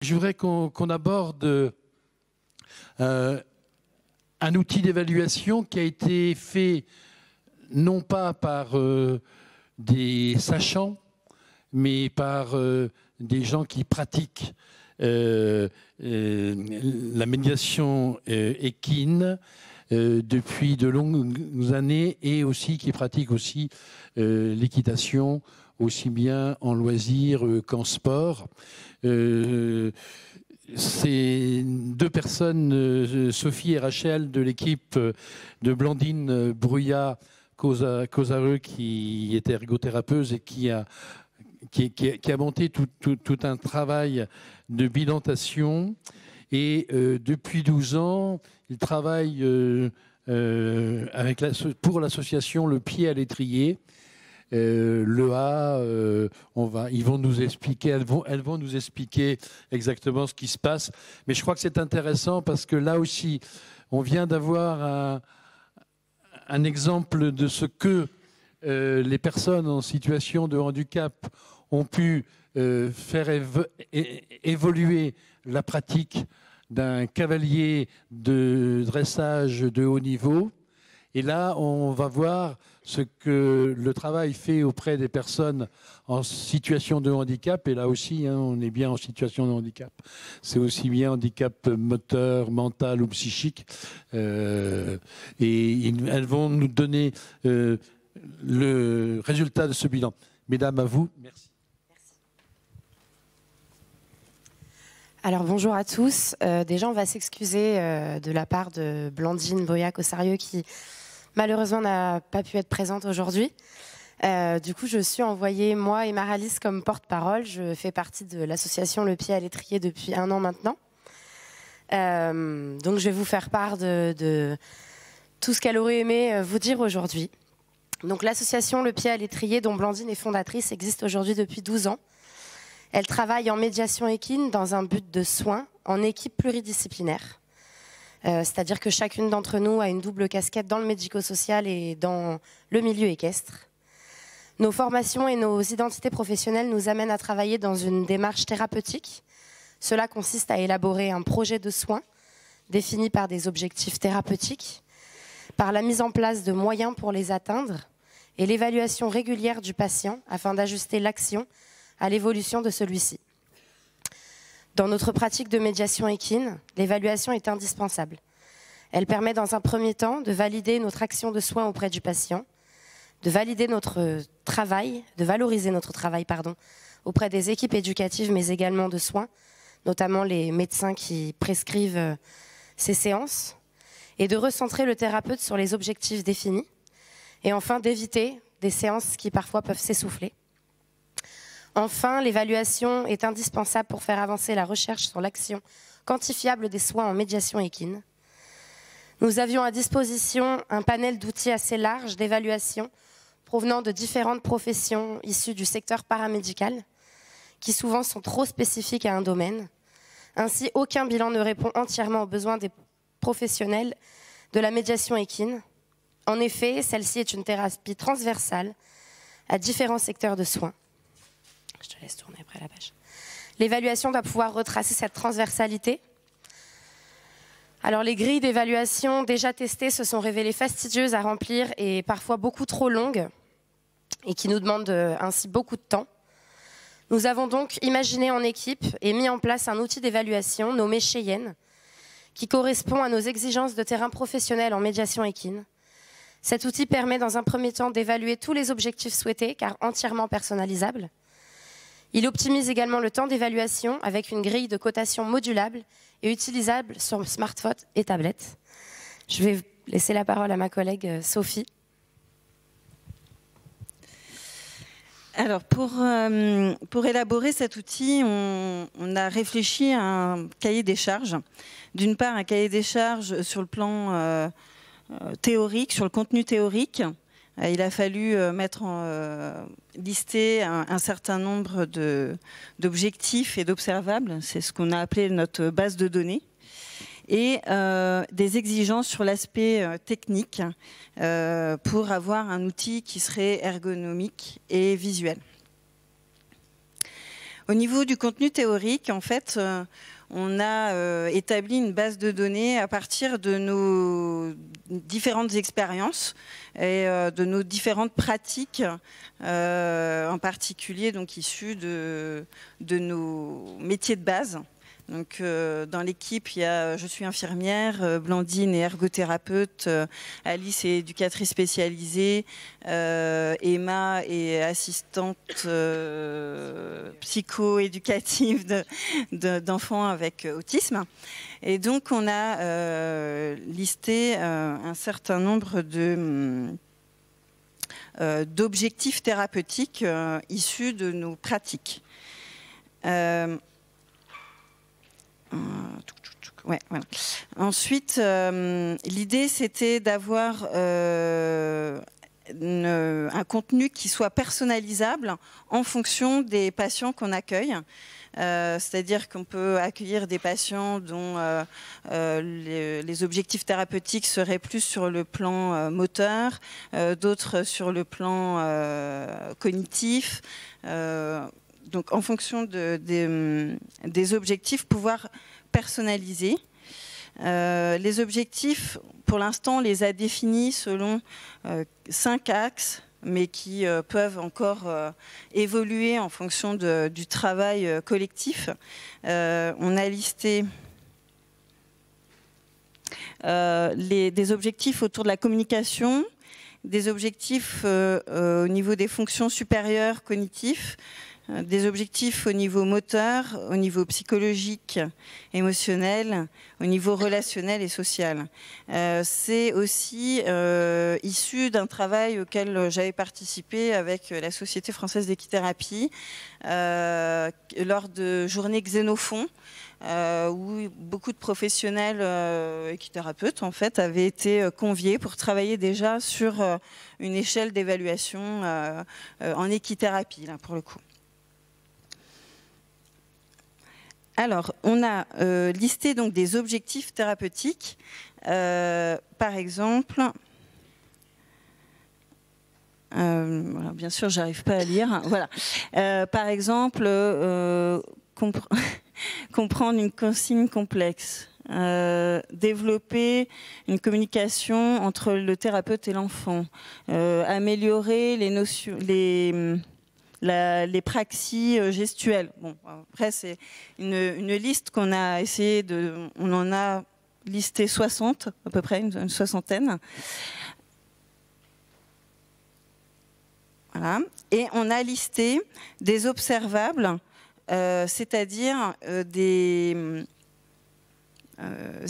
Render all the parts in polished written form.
Je voudrais qu'on aborde un outil d'évaluation qui a été fait non pas par des sachants, mais par des gens qui pratiquent la médiation équine depuis de longues années et aussi qui pratiquent aussi l'équitation, aussi bien en loisir qu'en sport. Ces deux personnes, Sophie et Rachel, de l'équipe de Blandine Bruyat-Cosareux, qui est ergothérapeute et qui a monté tout un travail de bilantation. Et depuis 12 ans, il travaille pour l'association Le Pied à l'Étrier. Ils vont nous expliquer, elles vont nous expliquer exactement ce qui se passe. Mais je crois que c'est intéressant parce que là aussi, on vient d'avoir un exemple de ce que les personnes en situation de handicap ont pu faire évoluer la pratique d'un cavalier de dressage de haut niveau. Et là, on va voir ce que le travail fait auprès des personnes en situation de handicap. Et là aussi, on est bien en situation de handicap. C'est aussi bien handicap moteur, mental ou psychique. Et elles vont nous donner le résultat de ce bilan. Mesdames, à vous. Merci. Alors bonjour à tous. Déjà, on va s'excuser de la part de Blandine Bruyat-Cosareux qui malheureusement n'a pas pu être présente aujourd'hui. Du coup, je suis envoyée, moi et Maralis, comme porte-parole. Je fais partie de l'association Le Pied à l'Étrier depuis 1 an maintenant. Donc je vais vous faire part de tout ce qu'elle aurait aimé vous dire aujourd'hui. Donc l'association Le Pied à l'Étrier, dont Blandine est fondatrice, existe aujourd'hui depuis 12 ans. Elle travaille en médiation équine dans un but de soins en équipe pluridisciplinaire. C'est-à-dire que chacune d'entre nous a une double casquette dans le médico-social et dans le milieu équestre. Nos formations et nos identités professionnelles nous amènent à travailler dans une démarche thérapeutique. Cela consiste à élaborer un projet de soins défini par des objectifs thérapeutiques, par la mise en place de moyens pour les atteindre et l'évaluation régulière du patient afin d'ajuster l'action à l'évolution de celui-ci. Dans notre pratique de médiation équine, l'évaluation est indispensable. Elle permet dans un premier temps de valider notre action de soin auprès du patient, de valider notre travail, de valoriser notre travail, auprès des équipes éducatives mais également de soins, notamment les médecins qui prescrivent ces séances, et de recentrer le thérapeute sur les objectifs définis, et enfin d'éviter des séances qui parfois peuvent s'essouffler. Enfin, l'évaluation est indispensable pour faire avancer la recherche sur l'action quantifiable des soins en médiation équine. Nous avions à disposition un panel d'outils assez large d'évaluation provenant de différentes professions issues du secteur paramédical, qui souvent sont trop spécifiques à un domaine. Ainsi, aucun bilan ne répond entièrement aux besoins des professionnels de la médiation équine. En effet, celle-ci est une thérapie transversale à différents secteurs de soins. Je te laisse tourner après la page. L'évaluation doit pouvoir retracer cette transversalité. Alors les grilles d'évaluation déjà testées se sont révélées fastidieuses à remplir et parfois beaucoup trop longues et qui nous demandent ainsi beaucoup de temps. Nous avons donc imaginé en équipe et mis en place un outil d'évaluation nommé Cheyenne qui correspond à nos exigences de terrain professionnel en médiation équine. Cet outil permet dans un premier temps d'évaluer tous les objectifs souhaités car entièrement personnalisables. Il optimise également le temps d'évaluation avec une grille de cotation modulable et utilisable sur smartphone et tablette. Je vais laisser la parole à ma collègue Sophie. Alors, pour élaborer cet outil, on a réfléchi à un cahier des charges. D'une part, un cahier des charges sur le plan théorique, sur le contenu théorique. Il a fallu lister un certain nombre d'objectifs et d'observables. C'est ce qu'on a appelé notre base de données. Et des exigences sur l'aspect technique pour avoir un outil qui serait ergonomique et visuel. Au niveau du contenu théorique, en fait, on a établi une base de données à partir de nos différentes expériences et de nos différentes pratiques, en particulier donc issues de nos métiers de base. Donc, dans l'équipe, je suis infirmière, Blandine est ergothérapeute, Alice est éducatrice spécialisée, Emma est assistante psycho-éducative d'enfants avec autisme. Et donc, on a listé un certain nombre d'objectifs thérapeutiques issus de nos pratiques. Ouais, voilà. Ensuite, l'idée, c'était d'avoir un contenu qui soit personnalisable en fonction des patients qu'on accueille. C'est-à-dire qu'on peut accueillir des patients dont les objectifs thérapeutiques seraient plus sur le plan moteur, d'autres sur le plan cognitif. Donc, en fonction des objectifs, pouvoir personnaliser. Les objectifs, pour l'instant, on les a définis selon 5 axes, mais qui peuvent encore évoluer en fonction du travail collectif. On a listé des objectifs autour de la communication, des objectifs au niveau des fonctions supérieures cognitives, des objectifs au niveau moteur, au niveau psychologique, émotionnel, au niveau relationnel et social. C'est aussi issu d'un travail auquel j'avais participé avec la Société française d'équithérapie lors de journées Xénophon, où beaucoup de professionnels équithérapeutes en fait, avaient été conviés pour travailler déjà sur une échelle d'évaluation en équithérapie, là, pour le coup. Alors, on a listé donc des objectifs thérapeutiques. Par exemple, voilà, bien sûr, j'arrive pas à lire. Voilà. Par exemple, comprendre une consigne complexe. Développer une communication entre le thérapeute et l'enfant. Améliorer les notions, les praxis gestuelles. Bon, après, c'est une liste qu'on a essayé de... On en a listé 60, à peu près, une soixantaine. Voilà. Et on a listé des observables, c'est-à-dire des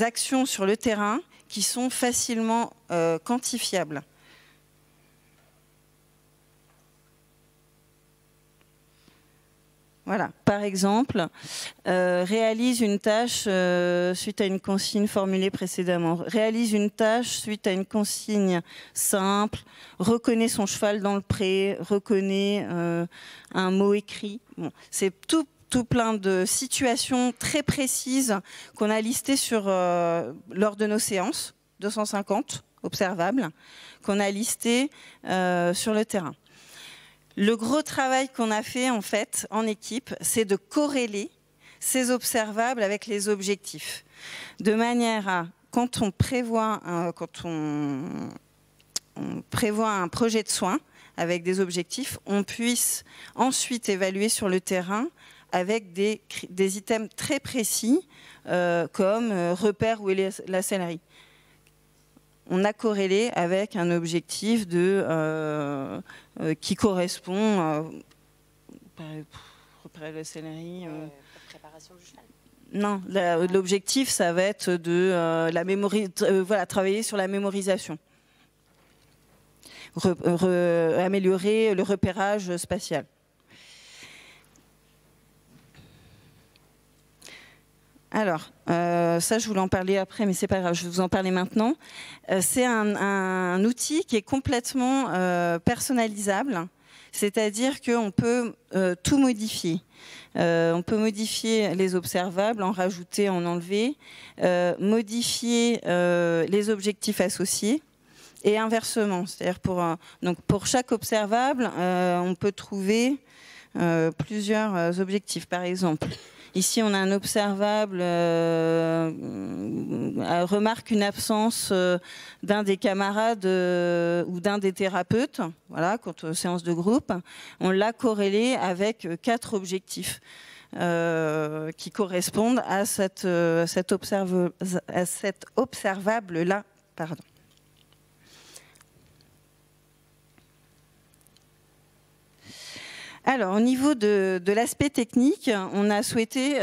actions sur le terrain qui sont facilement quantifiables. Voilà. Par exemple, réalise une tâche suite à une consigne formulée précédemment. Réalise une tâche suite à une consigne simple. Reconnaît son cheval dans le pré. Reconnaît un mot écrit. Bon, c'est tout plein de situations très précises qu'on a listées lors de nos séances, 250 observables, qu'on a listées sur le terrain. Le gros travail qu'on a fait en fait en équipe, c'est de corréler ces observables avec les objectifs, de manière à, quand on prévoit un projet de soins avec des objectifs, on puisse ensuite évaluer sur le terrain avec des items très précis comme repère où est la sellerie. On a corrélé avec un objectif qui correspond repérer la sellerie. Préparation du cheval. Non, l'objectif, ça va être de voilà, travailler sur la mémorisation. Améliorer le repérage spatial. Alors, ça, je voulais en parler après, mais c'est pas grave, je vais vous en parler maintenant. C'est un outil qui est complètement personnalisable, c'est-à-dire qu'on peut tout modifier. On peut modifier les observables, en rajouter, en enlever, modifier les objectifs associés et inversement. C'est-à-dire pour chaque observable, on peut trouver plusieurs objectifs. Par exemple, ici, on a un observable remarque une absence d'un des camarades ou d'un des thérapeutes, voilà, quand séance de groupe. On l'a corrélé avec 4 objectifs qui correspondent à cet observable-là. Pardon. Alors, au niveau de l'aspect technique, on a souhaité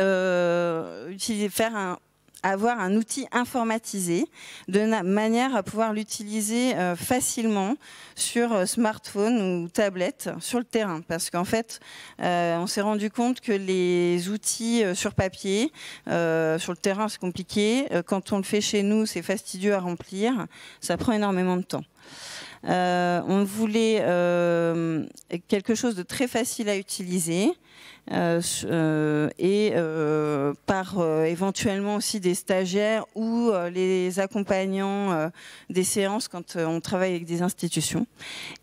avoir un outil informatisé de manière à pouvoir l'utiliser facilement sur smartphone ou tablette sur le terrain. Parce qu'en fait, on s'est rendu compte que les outils sur papier, sur le terrain, c'est compliqué. Quand on le fait chez nous, c'est fastidieux à remplir. Ça prend énormément de temps. On voulait quelque chose de très facile à utiliser et par éventuellement aussi des stagiaires ou les accompagnants des séances quand on travaille avec des institutions.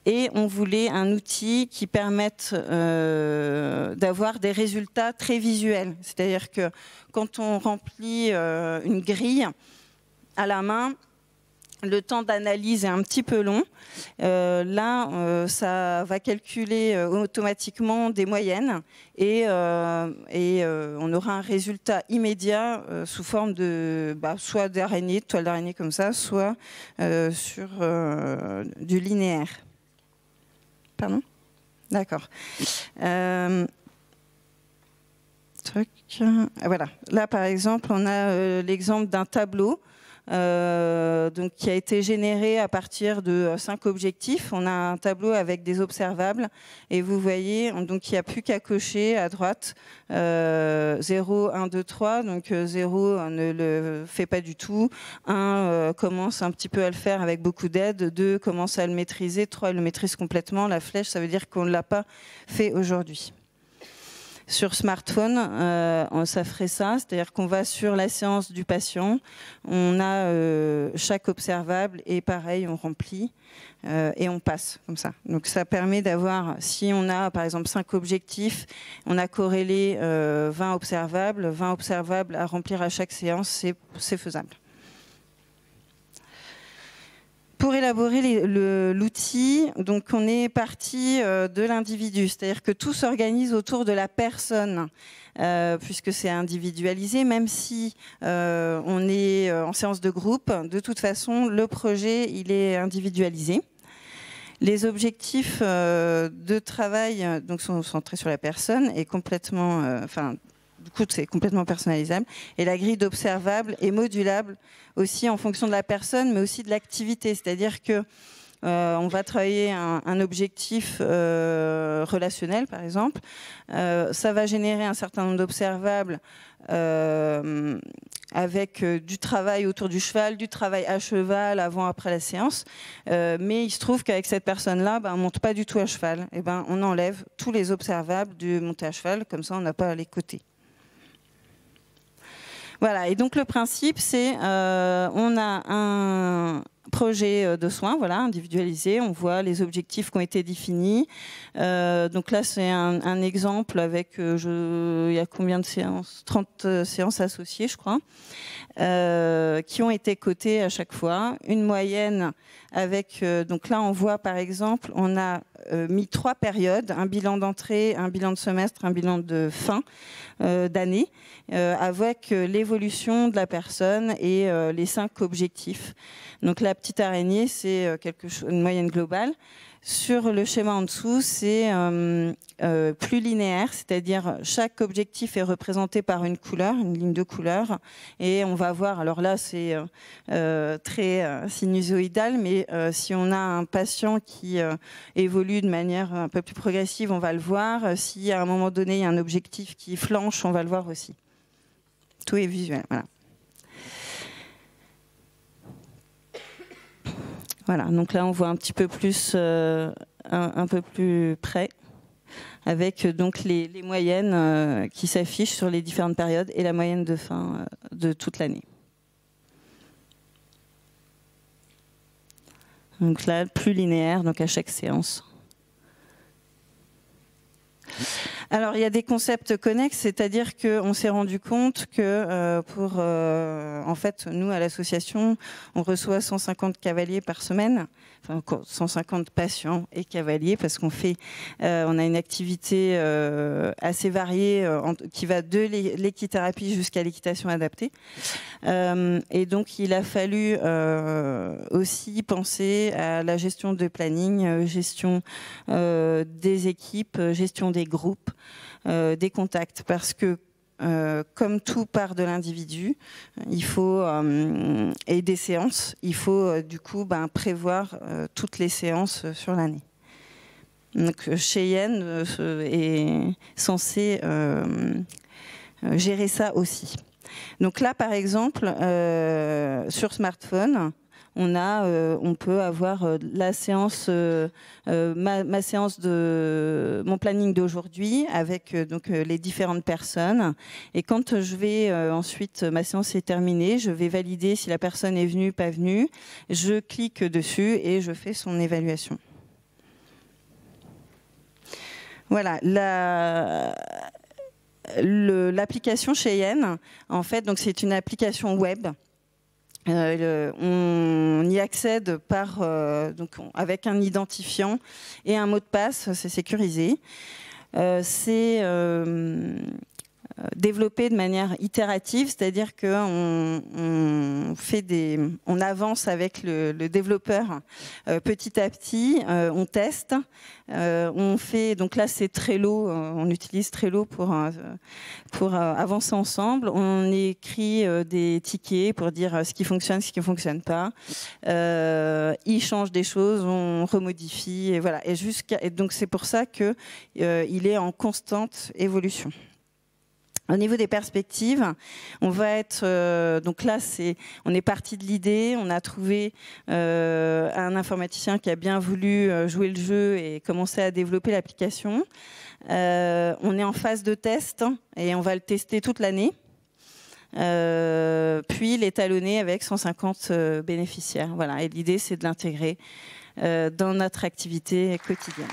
Et on voulait un outil qui permette d'avoir des résultats très visuels. C'est-à-dire que quand on remplit une grille à la main, le temps d'analyse est un petit peu long. Là, ça va calculer automatiquement des moyennes et on aura un résultat immédiat sous forme de soit d'araignée, de toile d'araignée comme ça, soit sur du linéaire. Pardon ? D'accord. Voilà. Là, par exemple, on a l'exemple d'un tableau. Donc, qui a été généré à partir de 5 objectifs. On a un tableau avec des observables et vous voyez, donc il n'y a plus qu'à cocher à droite 0, 1, 2, 3. Donc 0 ne le fait pas du tout. 1 commence un petit peu à le faire avec beaucoup d'aide. 2 commence à le maîtriser. 3 il le maîtrise complètement. La flèche, ça veut dire qu'on ne l'a pas fait aujourd'hui. Sur smartphone, ça ferait ça, c'est-à-dire qu'on va sur la séance du patient, on a chaque observable et pareil, on remplit et on passe comme ça. Donc ça permet d'avoir, si on a par exemple 5 objectifs, on a corrélé 20 observables à remplir à chaque séance, c'est faisable. Pour élaborer l'outil, donc on est parti de l'individu, c'est-à-dire que tout s'organise autour de la personne, puisque c'est individualisé, même si on est en séance de groupe, de toute façon, le projet, il est individualisé. Les objectifs de travail donc, sont centrés sur la personne et complètement... Du coup, c'est complètement personnalisable. Et la grille d'observables est modulable aussi en fonction de la personne, mais aussi de l'activité. C'est-à-dire que on va travailler un objectif relationnel, par exemple. Ça va générer un certain nombre d'observables avec du travail autour du cheval, du travail à cheval avant, après la séance. Mais il se trouve qu'avec cette personne-là, on ne monte pas du tout à cheval. Et on enlève tous les observables du monter à cheval, comme ça on n'a pas à les coter. Voilà, et donc le principe, c'est on a un projet de soins, voilà, individualisé. On voit les objectifs qui ont été définis. Donc là, c'est un exemple avec, il y a combien de séances ? 30 séances associées, je crois, qui ont été cotées à chaque fois. Une moyenne avec, donc là, on voit par exemple, on a mis 3 périodes, un bilan d'entrée, un bilan de semestre, un bilan de fin d'année, avec l'évolution de la personne et les 5 objectifs. Donc la petite araignée, c'est une moyenne globale. Sur le schéma en dessous, c'est plus linéaire, c'est-à-dire chaque objectif est représenté par une couleur, une ligne de couleur, et on va voir, alors là c'est très sinusoïdal, mais si on a un patient qui évolue de manière un peu plus progressive, on va le voir. Si à un moment donné il y a un objectif qui flanche, on va le voir aussi. Tout est visuel, voilà. Voilà, donc là on voit un petit peu plus, un peu plus près, avec donc les moyennes qui s'affichent sur les différentes périodes et la moyenne de fin de toute l'année. Donc là, plus linéaire, donc à chaque séance. Alors, il y a des concepts connexes, c'est-à-dire qu'on s'est rendu compte que en fait, nous, à l'association, on reçoit 150 cavaliers par semaine, enfin 150 patients et cavaliers, parce qu'on a une activité assez variée qui va de l'équithérapie jusqu'à l'équitation adaptée. Et donc, il a fallu aussi penser à la gestion de planning, gestion des équipes, gestion des groupes, des contacts, parce que comme tout part de l'individu, il faut et des séances, il faut du coup prévoir toutes les séances sur l'année. Donc Cheyenne est censé gérer ça aussi. Donc là, par exemple, sur smartphone, on peut avoir la séance, ma séance de mon planning d'aujourd'hui avec donc les différentes personnes. Et quand je vais ensuite, ma séance est terminée, je vais valider si la personne est venue, pas venue. Je clique dessus et je fais son évaluation. Voilà. L'application Cheyenne, en fait, donc c'est une application web. On y accède avec un identifiant et un mot de passe, c'est sécurisé. C'est développé de manière itérative, c'est-à-dire qu'on avance avec le développeur petit à petit, on teste, on fait, donc là c'est Trello, on utilise Trello pour avancer ensemble, on écrit des tickets pour dire ce qui fonctionne, ce qui ne fonctionne pas, il change des choses, on remodifie, et voilà, et donc c'est pour ça qu'il est en constante évolution. Au niveau des perspectives, on va être donc là, on est parti de l'idée, on a trouvé un informaticien qui a bien voulu jouer le jeu et commencer à développer l'application. On est en phase de test et on va le tester toute l'année. Puis l'étalonner avec 150 bénéficiaires. Voilà. Et l'idée, c'est de l'intégrer dans notre activité quotidienne.